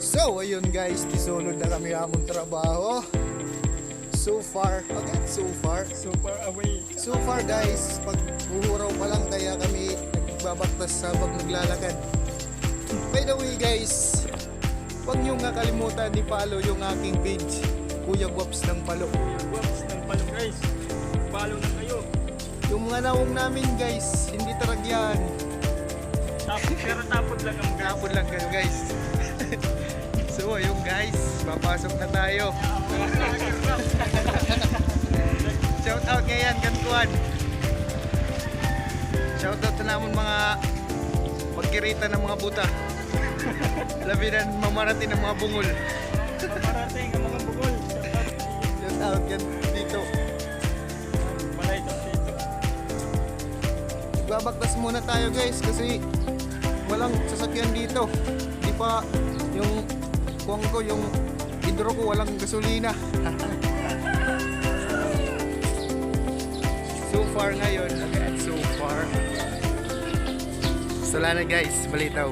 So ayun guys, disunod na kami among trabaho. So far Super away. So far guys, pag uhuraw pa lang kaya kami nagbabaktas habang naglalakad. By the way guys, huwag nyo nga kalimutan i-follow yung aking page, Kuya Guaps ng Palo. Guwaps ng palo guys. Palo na kayo. Yung mga naong namin guys, hindi taragyan. Pero tapod lang ang guys. Kapon lang kayo guys. So ayun guys, papasok na tayo. Shout out ngayon Gantuan. Shout out na namon mga pagkirita ng mga buta. Labi na mamarating ng mga bungol. Parating ang mga bukol. Shout out yan dito. Malay ito dito. Babaktas muna tayo guys kasi walang sasakyan dito. Di pa yung kuwang ko, yung hidro ko walang gasolina. So far ngayon, again, so far. Sala na guys, balitaw.